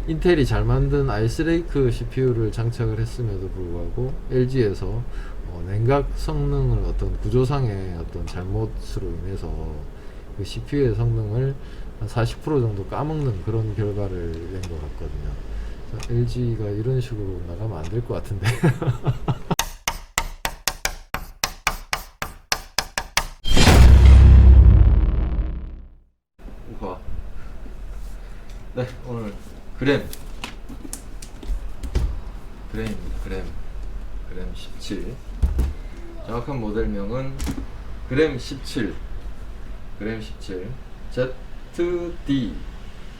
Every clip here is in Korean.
인텔이 잘 만든 아이스레이크 CPU를 장착을 했음에도 불구하고 LG에서 냉각 성능을 어떤 구조상의 어떤 잘못으로 인해서 그 CPU의 성능을 한 40% 정도 까먹는 그런 결과를 낸 것 같거든요. LG가 이런 식으로 나가면 안 될 것 같은데. 우와. 네, 오늘 그램 그램입니다. 그램 17. 정확한 모델명은 그램 17 ZD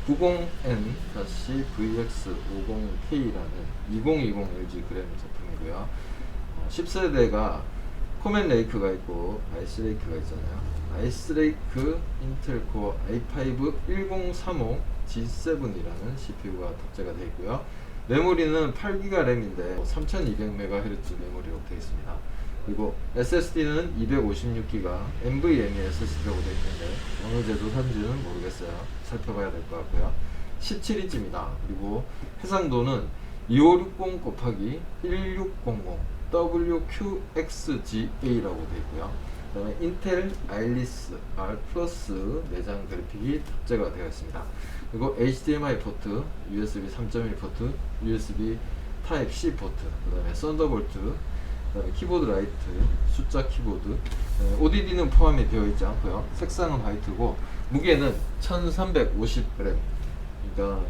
90N-VX50K라는 2020 LG 그램 제품이고요. 10세대가 코멘 레이크가 있고 아이스레이크가 있잖아요. 아이스레이크 인텔 코어 i5 1035 G7이라는 CPU가 탑재가 되어 있고요. 메모리는 8기가 램인데 3200MHz 메모리로 되어 있습니다. 그리고 SSD는 256기가 NVMe SSD라고 되어 있는데 어느 제조사인지는 모르겠어요. 살펴봐야 될 것 같고요. 17인치입니다. 그리고 해상도는 2560 곱하기 1600 WQXGA라고 되어 있고요. 그 다음에 인텔 아일리스 R 플러스 내장 그래픽이 탑재가 되어 있습니다. 그리고 HDMI 포트, USB 3.1 포트, USB Type-C 포트, 그 다음에 썬더볼트, 그 다음에 키보드 라이트, 숫자 키보드, ODD는 포함이 되어 있지 않고요. 색상은 화이트고 무게는 1350g. 그러니까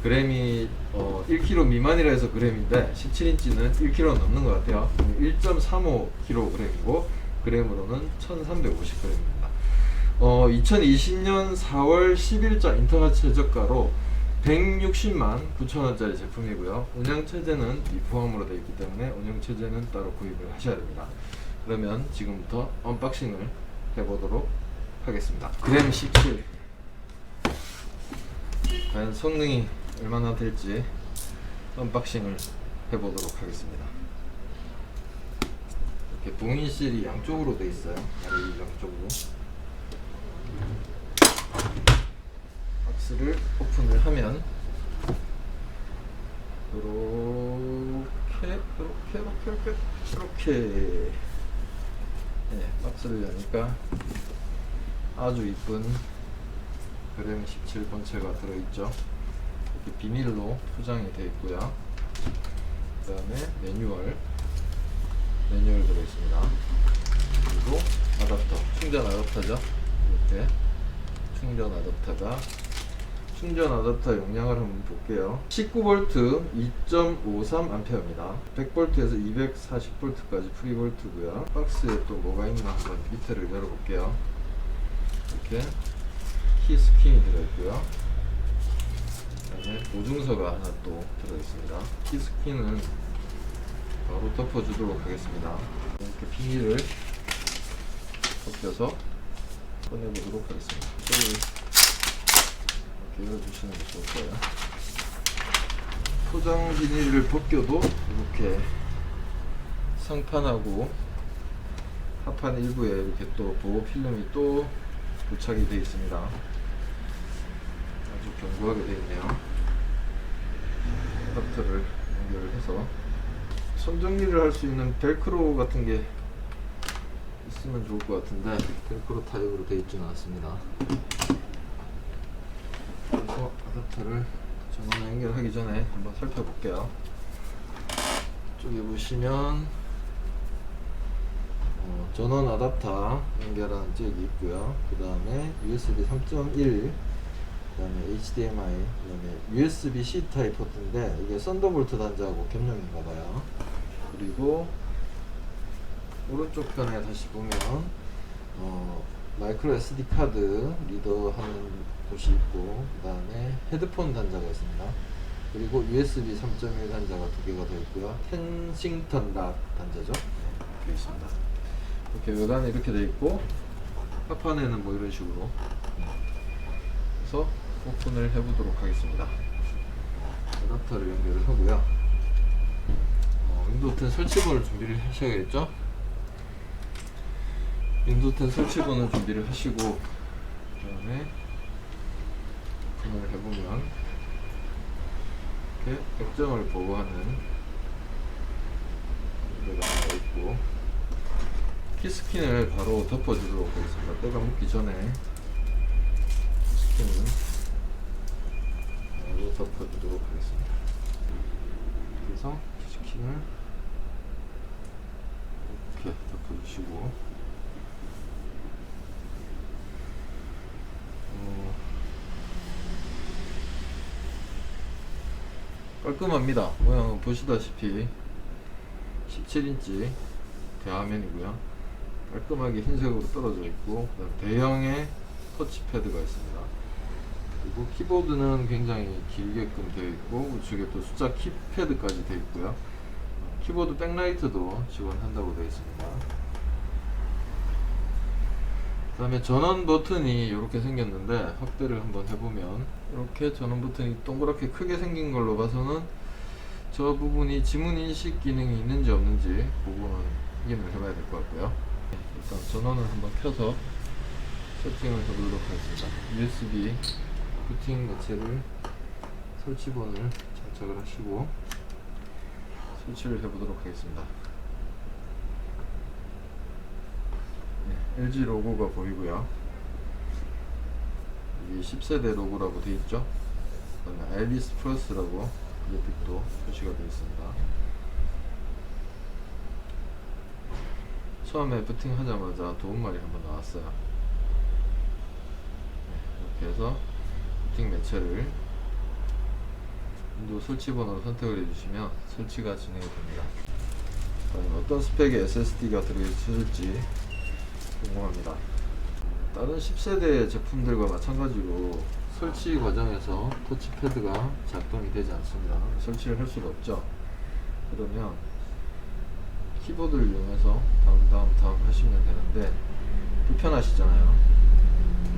그램이 1kg 미만이라 해서 그램인데 17인치는 1kg 넘는 것 같아요. 1.35kg이고 그램으로는 1350g입니다. 2020년 4월 10일자 인터넷 최저가로 160만 9천원짜리 제품이고요. 운영체제는 미포함으로 되어 있기 때문에 운영체제는 따로 구입을 하셔야 됩니다. 그러면 지금부터 언박싱을 해보도록 하겠습니다. 그램 17 과연 성능이 얼마나 될지 언박싱을 해보도록 하겠습니다. 이렇게 봉인실이 양쪽으로 되어 있어요. 아래 양쪽으로. 박스를 오픈을 하면 이렇게 네, 박스를 여니까 아주 이쁜 그램 17 본체가 들어있죠. 이렇게 비닐로 포장이 되어 있고요. 그 다음에 매뉴얼 들어있습니다. 그리고 아답터, 충전 아답터죠. 이렇게 충전 아답터 용량을 한번 볼게요. 19V 2.53A입니다. 100V에서 240V까지 프리볼트고요. 박스에 또 뭐가 있나 한번 밑에를 열어볼게요. 이렇게 키스킨이 들어있고요. 그다음에 보증서가 하나 또 들어있습니다. 키스킨은 바로 덮어주도록 하겠습니다. 이렇게 비닐을 벗겨서 꺼내보도록 하겠습니다. 이렇게 열어주시는 게 좋을 거예요. 포장 비닐을 벗겨도 이렇게 상판하고 하판 일부에 이렇게 또 보호 필름이 또 부착이 되어 있습니다. 아주 견고하게 되어 있네요. 아답터를 연결해서 손 정리를 할 수 있는 벨크로 같은 게 있으면 좋을 것 같은데 벨크로 타입으로 되어 있지는 않습니다. 그래서 아답터를 전원 연결하기 전에 한번 살펴볼게요. 이쪽에 보시면 전원 아답터 연결하는 잭이 있고요. 그 다음에 USB 3.1, 그 다음에 HDMI, 그 다음에 USB-C 타입 포트인데 이게 썬더볼트 단자하고 겸용인가봐요. 그리고 오른쪽 편에 다시 보면 마이크로 SD 카드 리더 하는 곳이 있고, 그 다음에 헤드폰 단자가 있습니다. 그리고 USB 3.1 단자가 두 개가 되어 있고요. 텐싱턴 락 단자죠. 되어 있습니다. 이렇게 외관이 이렇게 되어 있고 하판에는 뭐 이런 식으로. 그래서 오픈을 해보도록 하겠습니다. 어댑터를 연결을 하고요. 윈도우 10 설치본을 준비를 하셔야겠죠. 윈도우 10 설치본을 준비를 하시고 그 다음에 오픈을 해보면 이렇게 3.1 LG 90N-VX50K 2020 LG 1070 Ti 90N-VX50K 2020 LG 1070 Ti 이렇게 액정을 보호하는 데가 하나 있고, 키스킨을 바로 덮어주도록 하겠습니다. 때가 묻기 전에 키스킨을 바로 덮어주도록 하겠습니다. 그래서 키스킨을 이렇게 덮어주시고, 깔끔합니다. 모양은 보시다시피 17인치 대화면이고요. 깔끔하게 흰색으로 떨어져 있고, 그다음 대형의 터치패드가 있습니다. 그리고 키보드는 굉장히 길게끔 되어 있고, 우측에 또 숫자 키패드까지 되어 있고요. 키보드 백라이트도 지원한다고 되어 있습니다. 그 다음에 전원 버튼이 이렇게 생겼는데, 확대를 한번 해보면 이렇게 전원 버튼이 동그랗게 크게 생긴 걸로 봐서는 저 부분이 지문 인식 기능이 있는지 없는지 그거는 확인을 해봐야 될 것 같고요. 일단 전원을 한번 켜서 세팅을 해보도록 하겠습니다. USB 부팅 매체를 설치본을 장착을 하시고 설치를 해보도록 하겠습니다. LG 로고가 보이고요. 여기 10세대 로고라고 되어 있죠. 그다음에 아이리스 플러스라고 그래픽도 표시가 되어 있습니다. 처음에 부팅하자마자 도움말이 한번 나왔어요. 이렇게 해서 부팅 매체를 윈도우 설치번호로 선택을 해주시면 설치가 진행이 됩니다. 어떤 스펙의 SSD가 들어있을지 궁금합니다. 다른 10세대 제품들과 마찬가지로 설치 과정에서 터치패드가 작동이 되지 않습니다. 설치를 할 수가 없죠. 그러면 키보드를 이용해서 다음 하시면 되는데 불편하시잖아요.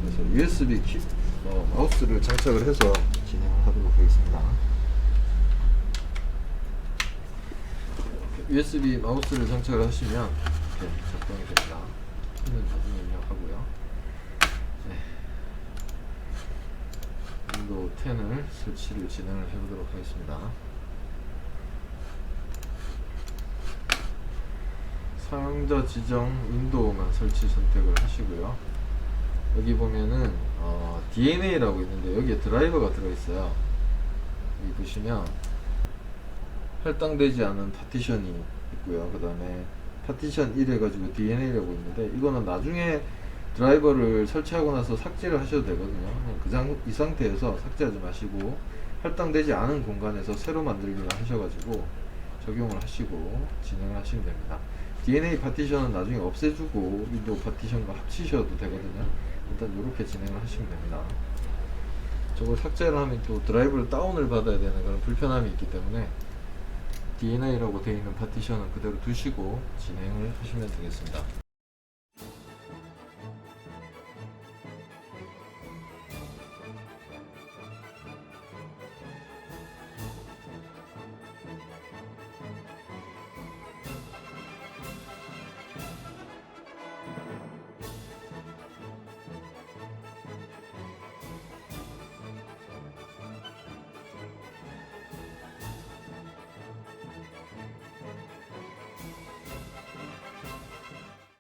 그래서 USB 마우스를 장착을 해서 진행을 하도록 하겠습니다. USB 마우스를 장착을 하시면 이렇게 작동이 됩니다. 키는 나중에 입력하고요. 윈도우 10을 설치를 진행을 해보도록 하겠습니다. 사용자 지정 윈도우만 설치 선택을 하시고요. 여기 보면은 DNA라고 있는데 여기에 드라이버가 들어있어요. 여기 보시면 할당되지 않은 파티션이 있고요. 그 다음에 파티션 1 해가지고 DNA라고 있는데 이거는 나중에 드라이버를 설치하고 나서 삭제를 하셔도 되거든요. 이 상태에서 삭제하지 마시고 할당되지 않은 공간에서 새로 만들기만 하셔가지고 적용을 하시고 진행을 하시면 됩니다. DNA 파티션은 나중에 없애주고 윈도우 파티션과 합치셔도 되거든요. 일단 이렇게 진행을 하시면 됩니다. 저걸 삭제를 하면 또 드라이브를 다운을 받아야 되는 그런 불편함이 있기 때문에 DNA라고 되어 있는 파티션은 그대로 두시고 진행을 하시면 되겠습니다.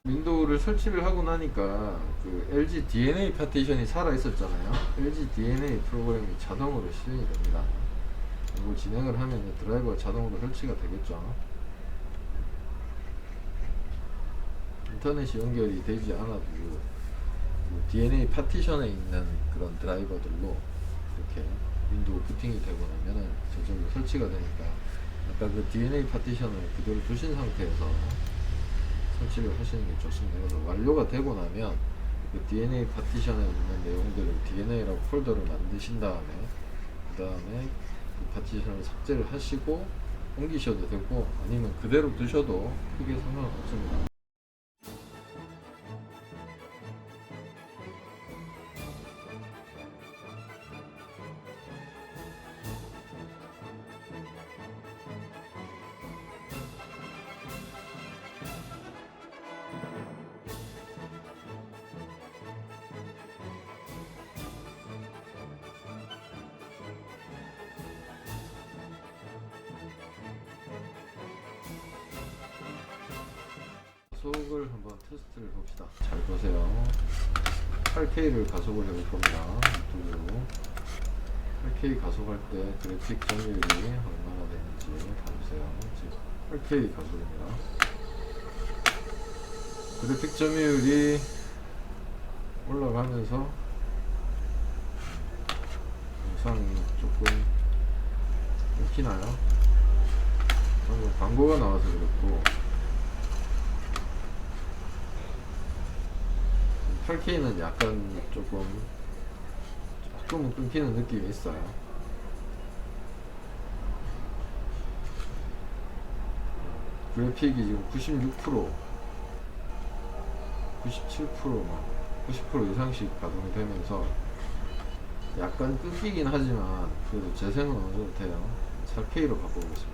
윈도우를 설치를 하고 나니까 그 LG DNA 파티션이 살아 있었잖아요. LG DNA 프로그램이 자동으로 실행이 됩니다. 이걸 진행을 하면 드라이버가 자동으로 설치가 되겠죠. 인터넷이 연결이 되지 않아도 그 DNA 파티션에 있는 그런 드라이버들로 이렇게 윈도우 부팅이 되고 나면은 저절로 설치가 되니까 아까 그 DNA 파티션을 그대로 두신 상태에서 설치를 하시는 게 좋습니다. 그래서 완료가 되고 나면 그 DNA 파티션에 있는 내용들을 DNA라고 폴더를 만드신 다음에 그 다음에 그 파티션을 삭제를 하시고 옮기셔도 되고 아니면 그대로 두셔도 크게 상관없습니다. 가속을 한번 테스트를 봅시다. 잘 보세요. 8K를 가속을 해볼 겁니다. 유튜브로 8K 가속할 때 그래픽 점유율이 얼마나 되는지 봐주세요. 지금 8K 가속입니다. 그래픽 점유율이 올라가면서 영상이 조금 끊기나요? 방금 광고가 나와서 그렇고 8K는 약간 조금은 끊기는 느낌이 있어요. 그래픽이 지금 96%, 97%, 90% 이상씩 가동이 되면서 약간 끊기긴 하지만 그래도 재생은 어느 정도 돼요. 4K로 바꿔보겠습니다.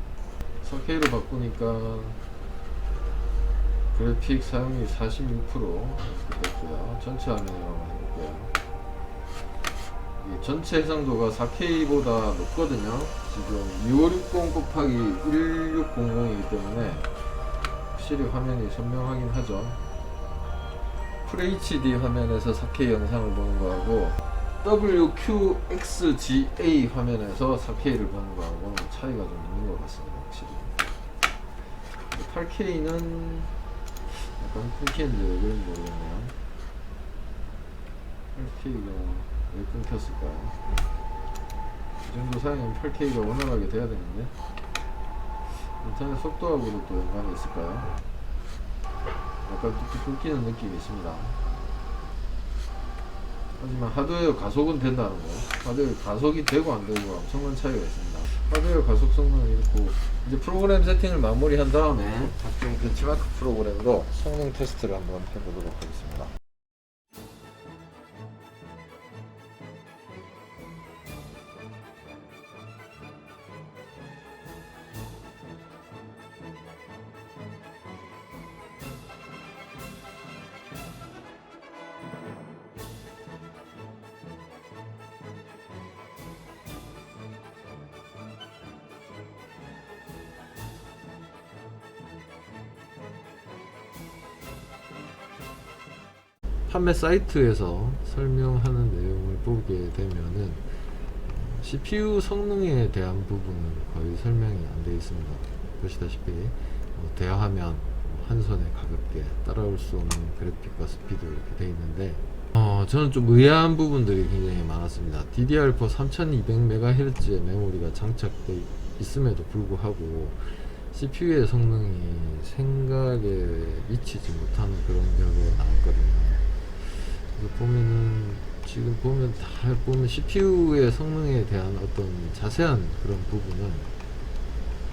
4K로 바꾸니까 그래픽 사용률 46% 됐고요. 전체 화면이라고 해볼게요. 이 전체 해상도가 4K보다 높거든요. 지금 2560 곱하기 1600이기 때문에 확실히 화면이 선명하긴 하죠. FHD 화면에서 4K 영상을 보는 거하고 WQXGA 화면에서 4K를 보는 거하고는 차이가 좀 있는 것 같습니다. 확실히 8K는 약간 끊기는데 왜 그런지 모르겠네요. 8K가 왜 끊겼을까요? 이 정도 사양이면 8K가 원활하게 돼야 되는데 인터넷 속도하고도 또 연관이 있을까요? 약간 뚝뚝 끊기는 느낌이 있습니다. 하지만 하드웨어 가속은 된다는 거. 하드웨어 가속이 되고 안 되고가 엄청난 차이가 있습니다. 하드웨어 가속 성능은 이렇고 이제 프로그램 세팅을 마무리한 다음에 각종 벤치마크 프로그램으로 성능 테스트를 한번 해보도록 하겠습니다. 판매 사이트에서 설명하는 내용을 보게 되면은 CPU 성능에 대한 부분은 거의 설명이 안 되어 있습니다. 보시다시피 대화하면 한 손에 가볍게 따라올 수 없는 그래픽과 스피드 이렇게 되어 있는데 저는 좀 의아한 부분들이 굉장히 많았습니다. DDR4 3200MHz의 메모리가 장착되어 있음에도 불구하고 CPU의 성능이 생각에 미치지 못하는 그런 결과가 나왔거든요. 보면은 지금 보면 다 보면 CPU의 성능에 대한 어떤 자세한 그런 부분은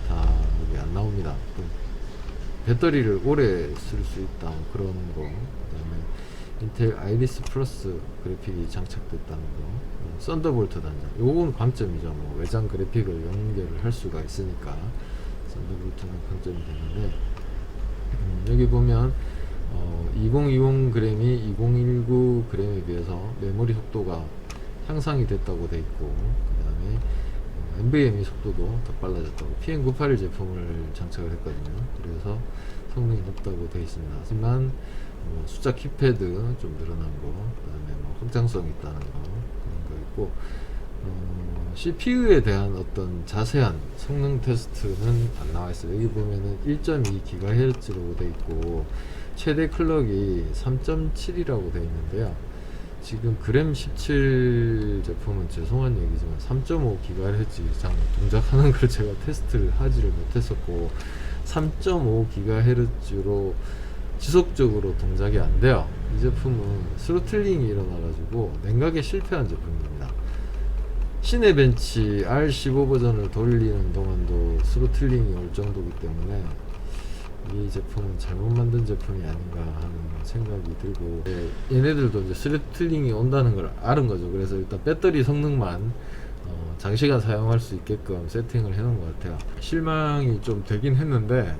다 여기 안 나옵니다. 배터리를 오래 쓸 수 있다 그런 거, 그다음에 인텔 아이리스 플러스 그래픽이 장착됐다는 거, 썬더볼트 단자, 요건 강점이죠. 뭐 외장 그래픽을 연결을 할 수가 있으니까 썬더볼트는 강점이 되는데 여기 보면 2020g이 2019g에 비해서 메모리 속도가 향상이 됐다고 돼 있고, 그 다음에 NVMe 속도도 더 빨라졌다고, PM981 제품을 장착을 했거든요. 그래서 성능이 높다고 돼 있습니다. 하지만 숫자 키패드 좀 늘어난 거, 그 다음에 확장성이 있다는 거, 그런 거 있고, CPU에 대한 어떤 자세한 성능 테스트는 안 나와 있어요. 여기 보면은 1.2GHz라고 돼 있고 최대 클럭이 3.7이라고 되어 있는데요. 지금 그램 17 제품은 죄송한 얘기지만 3.5GHz 이상 동작하는 걸 제가 테스트를 하지를 못했었고 3.5GHz로 지속적으로 동작이 안 돼요. 이 제품은 스로틀링이 일어나가지고 냉각에 실패한 제품입니다. 시네벤치 R15 버전을 돌리는 동안도 스로틀링이 올 정도이기 때문에 이 제품은 잘못 만든 제품이 아닌가 하는 생각이 들고, 얘네들도 이제 스로틀링이 온다는 걸 아는 거죠. 그래서 일단 배터리 성능만 장시간 사용할 수 있게끔 세팅을 해 놓은 것 같아요. 실망이 좀 되긴 했는데,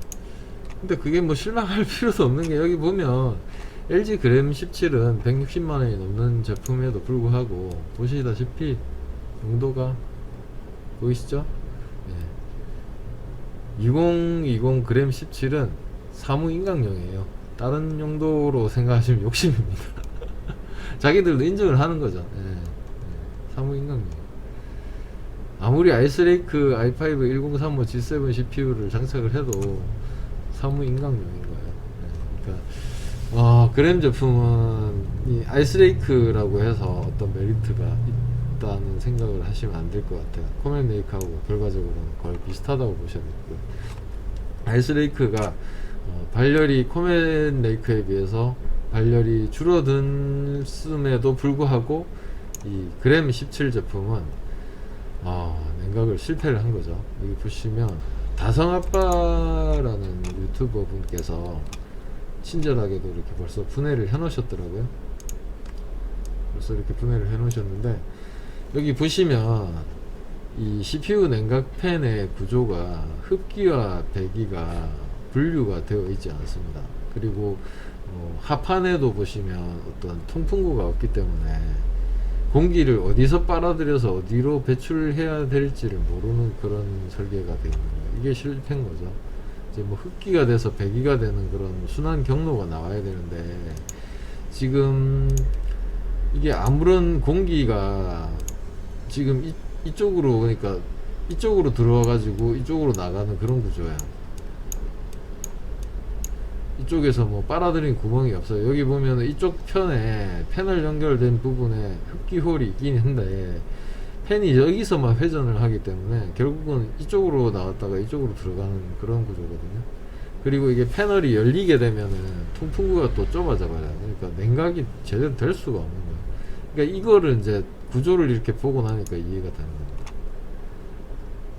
근데 그게 뭐 실망할 필요도 없는 게, 여기 보면 LG 그램 17은 160만원이 넘는 제품에도 불구하고 보시다시피 용도가 보이시죠? 2020 그램 17은 사무 인강용이에요. 다른 용도로 생각하시면 욕심입니다. 자기들도 인정을 하는 거죠. 사무 인강용. 아무리 아이스레이크 i5 1035 G7 CPU를 장착을 해도 사무 인강용인 거예요. 그러니까 그램 제품은 이 아이스레이크라고 해서 어떤 메리트가 있다는 생각을 하시면 안 될 것 같아요. 코멘 레이크하고 결과적으로는 거의 비슷하다고 보셔야 되고요. 아이스레이크가 발열이 코멘 레이크에 비해서 발열이 줄어든음에도 불구하고 이 그램 17 제품은 냉각을 실패를 한 거죠. 여기 보시면 다성아빠라는 유튜버 분께서 친절하게도 이렇게 벌써 분해를 해 놓으셨더라고요. 벌써 이렇게 분해를 해 놓으셨는데, 여기 보시면 이 CPU 냉각팬의 구조가 흡기와 배기가 분류가 되어 있지 않습니다. 그리고 하판에도 보시면 어떤 통풍구가 없기 때문에 공기를 어디서 빨아들여서 어디로 배출해야 될지를 모르는 그런 설계가 되어 있는 거예요. 이게 실패인 거죠. 이제 뭐 흡기가 돼서 배기가 되는 그런 순환 경로가 나와야 되는데, 지금 이게 아무런 공기가 지금 이쪽으로, 그러니까 이쪽으로 들어와 가지고 이쪽으로 나가는 그런 구조예요. 이쪽에서 뭐 빨아들인 구멍이 없어요. 여기 보면 이쪽 편에 패널 연결된 부분에 흡기 홀이 있긴 한데, 팬이 여기서만 회전을 하기 때문에 결국은 이쪽으로 나왔다가 이쪽으로 들어가는 그런 구조거든요. 그리고 이게 패널이 열리게 되면은 통풍구가 또 좁아져버려요. 그러니까 냉각이 제대로 될 수가 없는 거예요. 그러니까 이거를 이제 구조를 이렇게 보고 나니까 이해가 되는 겁니다.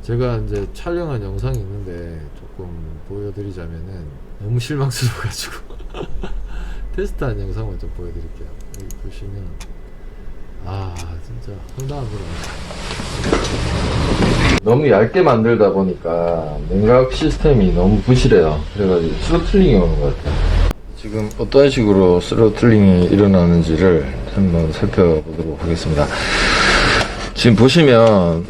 제가 이제 촬영한 영상이 있는데 조금 보여드리자면은 너무 실망스러워가지고 테스트한 영상만 좀 보여드릴게요. 여기 보시면 진짜 황당합니다. 너무 얇게 만들다 보니까 냉각 시스템이 너무 부실해요. 그래가지고 스로틀링이 오는 것 같아요. 지금 어떤 식으로 스로틀링이 일어나는지를 한번 살펴보도록 하겠습니다. 지금 보시면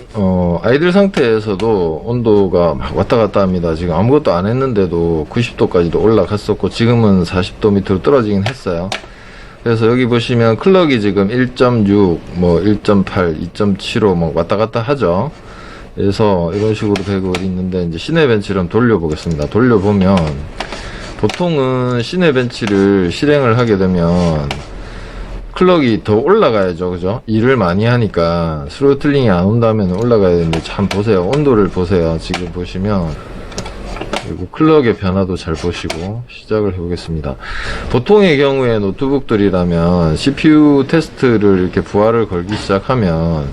아이들 상태에서도 온도가 막 왔다 갔다 합니다. 지금 아무것도 안 했는데도 90도까지도 올라갔었고, 지금은 40도 밑으로 떨어지긴 했어요. 그래서 여기 보시면 클럭이 지금 1.6, 뭐 1.8, 2.75 뭐 왔다 갔다 하죠. 그래서 이런 식으로 되고 있는데, 이제 시내 벤치를 한번 돌려보겠습니다. 돌려보면 보통은 시내 벤치를 실행을 하게 되면 클럭이 더 올라가야죠, 그죠? 일을 많이 하니까 스로틀링이 안 온다면 올라가야 되는데, 참 보세요. 온도를 보세요. 지금 보시면, 그리고 클럭의 변화도 잘 보시고 시작을 해보겠습니다. 보통의 경우에 노트북들이라면 CPU 테스트를 이렇게 부하를 걸기 시작하면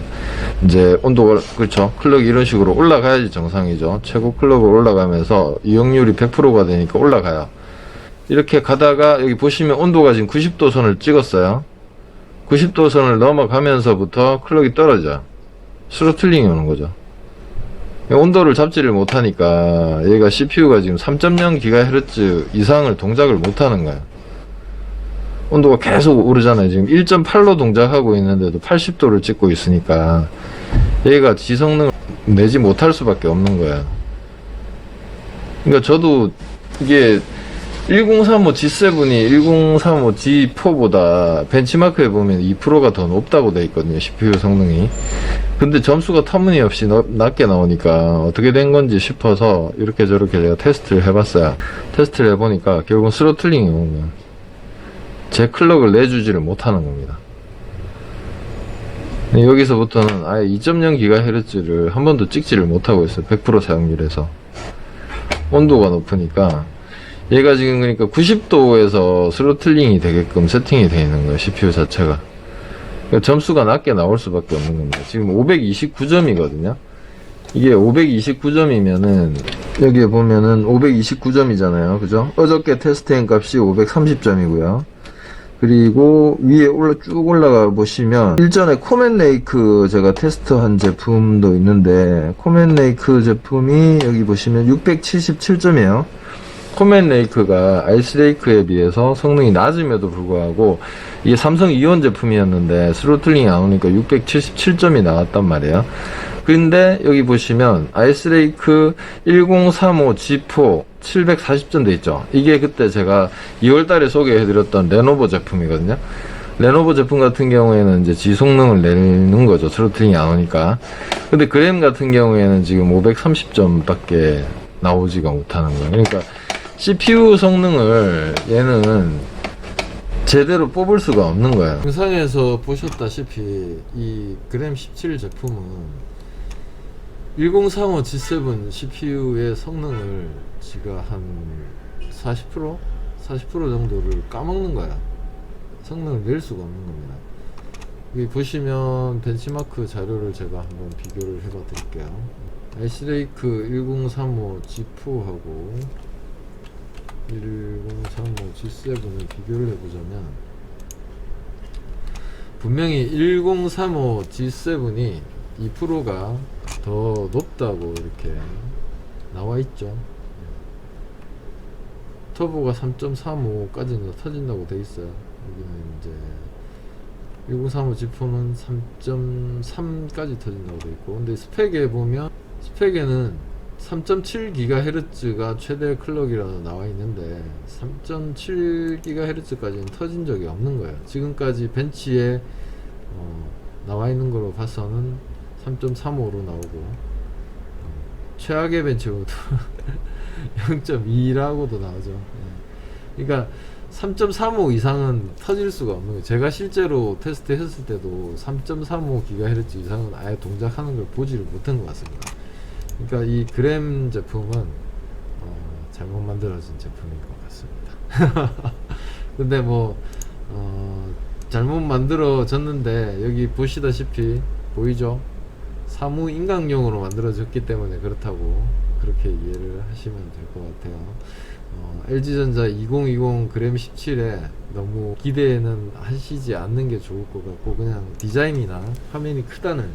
이제 온도가, 그렇죠, 클럭이 이런 식으로 올라가야지 정상이죠. 최고 클럭을 올라가면서 이용률이 100%가 되니까 올라가요. 이렇게 가다가 여기 보시면 온도가 지금 90도 선을 찍었어요. 90도 선을 넘어가면서부터 클럭이 떨어져요. 스로틀링이 오는 거죠. 온도를 잡지를 못하니까 얘가 CPU가 지금 3.0GHz 이상을 동작을 못하는 거예요. 온도가 계속 오르잖아요. 지금 1.8로 동작하고 있는데도 80도를 찍고 있으니까 얘가 지성능을 내지 못할 수밖에 없는 거예요. 그러니까 저도 이게 1035 G7이 1035 G4보다 벤치마크에 보면 2%가 더 높다고 돼 있거든요, CPU 성능이. 근데 점수가 터무니없이 낮게 나오니까 어떻게 된 건지 싶어서 이렇게 저렇게 제가 테스트를 해봤어요. 테스트를 해보니까 결국은 스로틀링이 오는 거예요. 제 클럭을 내주지를 못하는 겁니다. 여기서부터는 아예 2.0GHz를 한 번도 찍지를 못하고 있어요. 100% 사용률에서. 온도가 높으니까 얘가 지금 그러니까 90도에서 스로틀링이 되게끔 세팅이 되어 있는 거예요, CPU 자체가. 그러니까 점수가 낮게 나올 수밖에 없는 겁니다. 지금 529점이거든요. 이게 529점이면은, 여기에 보면은 529점이잖아요. 그죠? 어저께 테스트한 값이 530점이고요. 그리고 위에 쭉 올라가 보시면, 일전에 코멘 레이크 제가 테스트한 제품도 있는데, 코멘 레이크 제품이 여기 보시면 677점이에요. 코멘 레이크가 아이스레이크에 비해서 성능이 낮음에도 불구하고 이게 삼성 이온 제품이었는데 스로틀링이 안 오니까 677점이 나왔단 말이에요. 근데 여기 보시면 아이스레이크 1035 G4 740전 돼 있죠. 이게 그때 제가 2월달에 소개해드렸던 레노버 제품이거든요. 레노버 제품 같은 경우에는 이제 지속능을 내는 거죠. 스로틀링이 안 오니까. 근데 그램 같은 경우에는 지금 530점밖에 나오지가 못하는 거예요. 그러니까 CPU 성능을 얘는 제대로 뽑을 수가 없는 거예요. 영상에서 보셨다시피 이 그램 17 제품은 1035 G7 CPU의 성능을 지가 한 40%? 40% 정도를 까먹는 거야. 성능을 낼 수가 없는 겁니다. 여기 보시면 벤치마크 자료를 제가 한번 비교를 해봐 드릴게요. 아이스레이크 1035 G4하고 1035 G7을 비교를 해보자면 분명히 1035 G7이 2%가 더 높다고 이렇게 나와 있죠. 터보가 3.35까지는 터진다고 돼 있어요. 여기는 이제 1035 G4는 3.3까지 터진다고 돼 있고, 근데 스펙에 보면 스펙에는 3.7GHz가 최대 클럭이라고 나와 있는데 3.7GHz까지는 터진 적이 없는 거예요. 지금까지 벤치에 나와 있는 걸로 봐서는 3.35로 나오고, 최악의 벤치로도 0.2라고도 나오죠. 그러니까 3.35 이상은 터질 수가 없는 거예요. 제가 실제로 테스트 했을 때도 3.35GHz 이상은 아예 동작하는 걸 보지를 못한 것 같습니다. 그러니까 이 그램 제품은 잘못 만들어진 제품인 것 같습니다. 근데 뭐 잘못 만들어졌는데 여기 보시다시피 보이죠? 사무 인강용으로 만들어졌기 때문에 그렇다고 그렇게 이해를 하시면 될 것 같아요. LG전자 2020 그램 17에 너무 기대는 하시지 않는 게 좋을 것 같고, 그냥 디자인이나 화면이 크다는,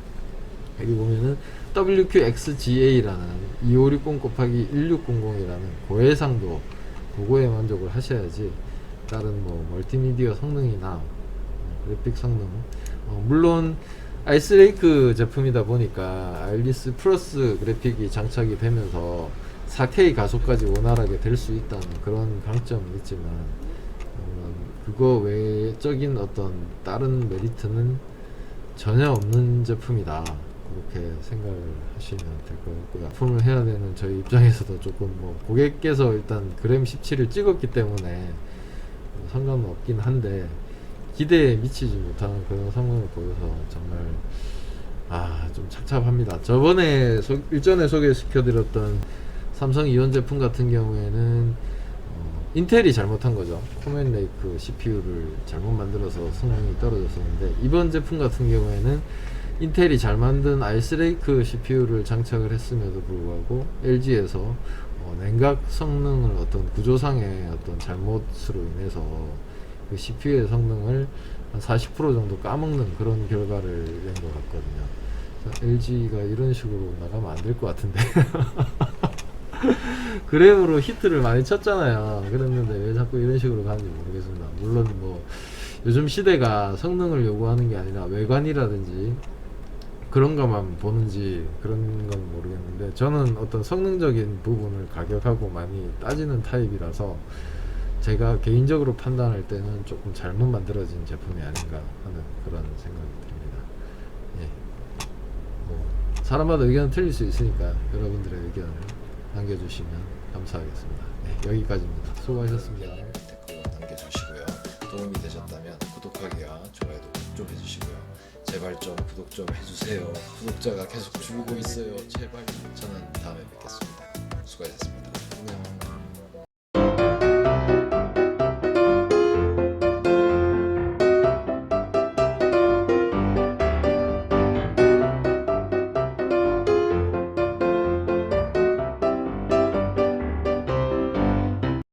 여기 보면은 WQXGA라는 2560 곱하기 1600이라는 고해상도, 그거에 만족을 하셔야지 다른 뭐 멀티미디어 성능이나 그래픽 성능, 물론 아이스레이크 제품이다 보니까 아일리스 플러스 그래픽이 장착이 되면서 4K 가속까지 원활하게 될 수 있다는 그런 강점은 있지만, 그거 외적인 어떤 다른 메리트는 전혀 없는 제품이다, 그렇게 생각을 하시면 될 것 같고요. 납품을 해야 되는 저희 입장에서도 조금 뭐 고객께서 일단 그램 17을 찍었기 때문에 상관은 없긴 한데, 기대에 미치지 못하는 그런 성능을 보여서 정말 좀 착잡합니다. 저번에 일전에 소개시켜드렸던 삼성 이온 제품 같은 경우에는 인텔이 잘못한 거죠. 코멘 레이크 CPU를 잘못 만들어서 성능이 떨어졌었는데, 이번 제품 같은 경우에는 인텔이 잘 만든 아이스레이크 CPU를 장착을 했음에도 불구하고 LG에서 냉각 성능을 어떤 구조상의 어떤 잘못으로 인해서 그 CPU의 성능을 한 40% 정도 까먹는 그런 결과를 낸 것 같거든요. LG가 이런 식으로 나가면 안 될 것 같은데. 그램으로 히트를 많이 쳤잖아요. 그랬는데 왜 자꾸 이런 식으로 가는지 모르겠습니다. 물론 뭐 요즘 시대가 성능을 요구하는 게 아니라 외관이라든지 그런 것만 보는지 그런 건 모르겠는데, 저는 어떤 성능적인 부분을 가격하고 많이 따지는 타입이라서 제가 개인적으로 판단할 때는 조금 잘못 만들어진 제품이 아닌가 하는 그런 생각이 듭니다. 예. 뭐 사람마다 의견은 틀릴 수 있으니까 여러분들의 의견을 남겨주시면 감사하겠습니다. 네, 여기까지입니다. 수고하셨습니다. 댓글로 남겨주시고요. 도움이 되셨다면 구독하기와 좋아요도 꼭 좀 해주시고요. 제발 좀 구독 좀 해주세요. 구독자가 계속 줄고 있어요. 제발. 저는 다음에 뵙겠습니다.